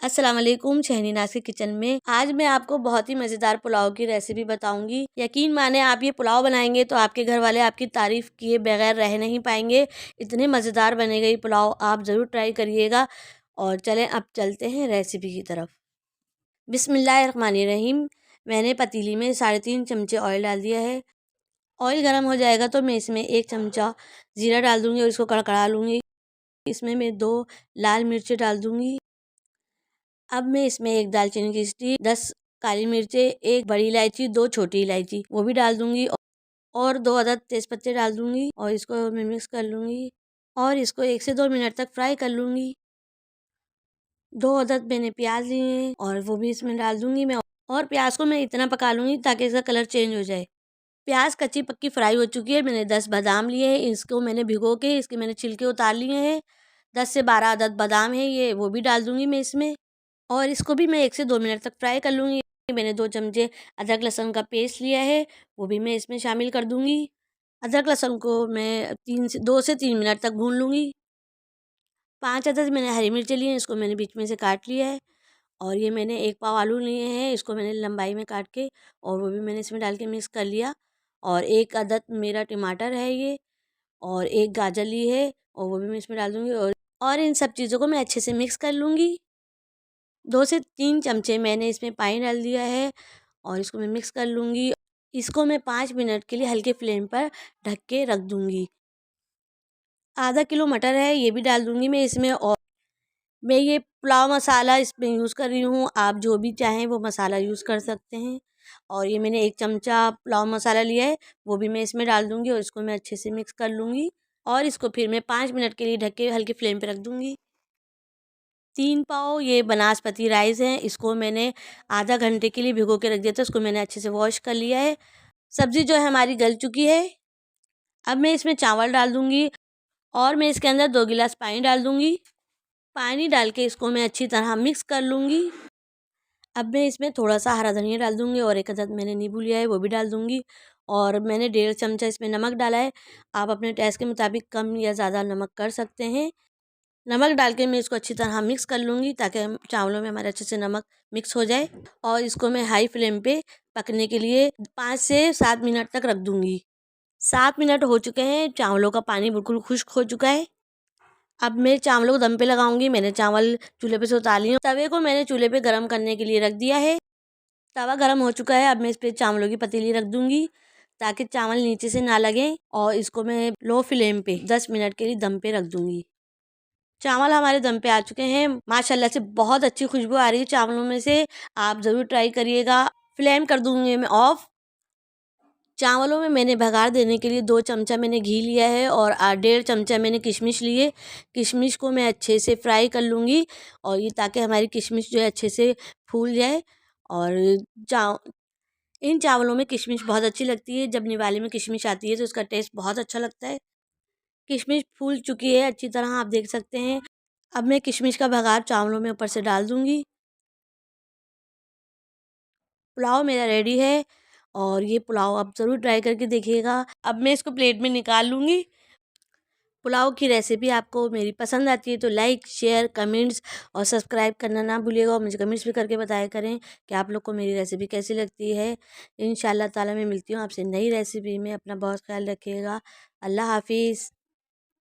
अस्सलाम वालेकुम। शहनी नाज के किचन में आज मैं आपको बहुत ही मज़ेदार पुलाव की रेसिपी बताऊंगी। यकीन माने आप ये पुलाव बनाएंगे तो आपके घर वाले आपकी तारीफ़ किए बगैर रह नहीं पाएंगे। इतने मज़ेदार बनेगा ये पुलाव, आप ज़रूर ट्राई करिएगा। और चलें अब चलते हैं रेसिपी की तरफ। बिस्मिल्लाहिर्रहमानिर्रहीम। मैंने पतीली में 3.5 चमचे ऑयल डाल दिया है। ऑयल गर्म हो जाएगा तो मैं इसमें 1 चमचा ज़ीरा डाल दूँगी और इसको कड़कड़ा लूँगी। इसमें मैं 2 लाल मिर्चें डाल दूँगी। अब मैं इसमें 1 दालचीनी की स्टिक, 10 काली मिर्चें, 1 बड़ी इलायची, 2 छोटी इलायची वो भी डाल दूँगी और 2 अदद तेज़पत्ते डाल दूँगी और इसको मैं मिक्स कर लूँगी और इसको 1 से 2 मिनट तक फ्राई कर लूँगी। 2 अदद मैंने प्याज लिए हैं और वो भी इसमें डाल दूँगी मैं और प्याज को मैं इतना पका लूँगी ताकि इसका कलर चेंज हो जाए। प्याज कच्ची पक्की फ्राई हो चुकी है। मैंने 10 बादाम लिए हैं, इसको मैंने भिगो के इसके मैंने छिलके उतार लिए हैं। 10 से 12 अदद बादाम है ये, वो भी डाल दूँगी मैं इसमें और इसको भी मैं 1 से 2 मिनट तक फ्राई कर लूँगी। मैंने 2 चमचे अदरक लहसुन का पेस्ट लिया है, वो भी मैं इसमें शामिल कर दूँगी। अदरक लहसुन को मैं 2 से 3 मिनट तक भून लूँगी। 5 अदद मैंने हरी मिर्चें ली हैं, इसको मैंने बीच में से काट लिया है और ये मैंने 1 पाव आलू लिए हैं, इसको मैंने लंबाई में काट के और वो भी मैंने इसमें डाल के मिक्स कर लिया और 1 अदद मेरा टमाटर है ये और 1 गाजर ली है और वो भी मैं इसमें डाल दूँगी और इन सब चीज़ों को मैं अच्छे से मिक्स कर लूँगी। 2 से 3 चमचे मैंने इसमें पानी डाल दिया है और इसको मैं मिक्स कर लूँगी। इसको मैं 5 मिनट के लिए हल्के फ्लेम पर ढक के रख दूँगी। आधा किलो मटर है, ये भी डाल दूँगी मैं इसमें और मैं ये पुलाव मसाला इसमें यूज़ कर रही हूँ। आप जो भी चाहें वो मसाला यूज़ कर सकते हैं और ये मैंने 1 चमचा पुलाव मसाला लिया है, वो भी मैं इसमें डाल दूँगी और इसको मैं अच्छे से मिक्स कर लूँगी और इसको फिर मैं 5 मिनट के लिए ढक के हल्के फ्लेम पे रख दूँगी। 3 पाव ये बनास्पति राइस है, इसको मैंने आधा घंटे के लिए भिगो के रख दिया था, उसको मैंने अच्छे से वॉश कर लिया है। सब्ज़ी जो है हमारी गल चुकी है। अब मैं इसमें चावल डाल दूँगी और मैं इसके अंदर 2 गिलास पानी डाल दूँगी। पानी डाल के इसको मैं अच्छी तरह मिक्स कर लूँगी। अब मैं इसमें थोड़ा-सा हरा धनिया डाल दूँगी और 1 अदद मैंने नींबू लिया है, वो भी डाल दूँगी और मैंने 1.5 चमचा इसमें नमक डाला है। आप अपने टेस्ट के मुताबिक कम या ज़्यादा नमक कर सकते हैं। नमक डाल के मैं इसको अच्छी तरह मिक्स कर लूँगी ताकि चावलों में हमारे अच्छे से नमक मिक्स हो जाए और इसको मैं हाई फ्लेम पे पकने के लिए 5 से 7 मिनट तक रख दूँगी। 7 मिनट हो चुके हैं, चावलों का पानी बिल्कुल खुश्क हो चुका है। अब मैं चावलों को दम पे लगाऊंगी। मैंने चावल चूल्हे पे से उतार लिए। तवे को मैंने चूल्हे पे गरम करने के लिए रख दिया है। तवा गरम हो चुका है। अब मैं इस पे चावलों की पतीली रख दूँगी ताकि चावल नीचे से ना लगें और इसको मैं लो फ्लेम पे 10 मिनट के लिए दम पे रख दूँगी। चावल हमारे दम पे आ चुके हैं। माशाल्लाह से बहुत अच्छी खुशबू आ रही है चावलों में से। आप ज़रूर ट्राई करिएगा। फ्लेम कर दूँगी मैं ऑफ। चावलों में मैंने भगार देने के लिए 2 चमचा मैंने घी लिया है और 1.5 चमचा मैंने किशमिश लिए। किशमिश को मैं अच्छे से फ्राई कर लूँगी और ये ताकि हमारी किशमिश जो है अच्छे से फूल जाए और चाव इन चावलों में किशमिश बहुत अच्छी लगती है। जब निवाले में किशमिश आती है तो उसका टेस्ट बहुत अच्छा लगता है। किशमिश फूल चुकी है अच्छी तरह, आप देख सकते हैं। अब मैं किशमिश का भगार चावलों में ऊपर से डाल दूँगी। पुलाव मेरा रेडी है और ये पुलाव आप ज़रूर ट्राई करके देखिएगा। अब मैं इसको प्लेट में निकाल लूँगी। पुलाव की रेसिपी आपको मेरी पसंद आती है तो लाइक, शेयर, कमेंट्स और सब्सक्राइब करना ना भूलिएगा और मुझे कमेंट्स भी करके बताया करें कि आप लोग को मेरी रेसिपी कैसी लगती है। इंशाल्लाह ताला मैं मिलती हूँ आपसे नई रेसिपी में। अपना बहुत ख्याल रखिएगा। अल्लाह हाफ़िज़।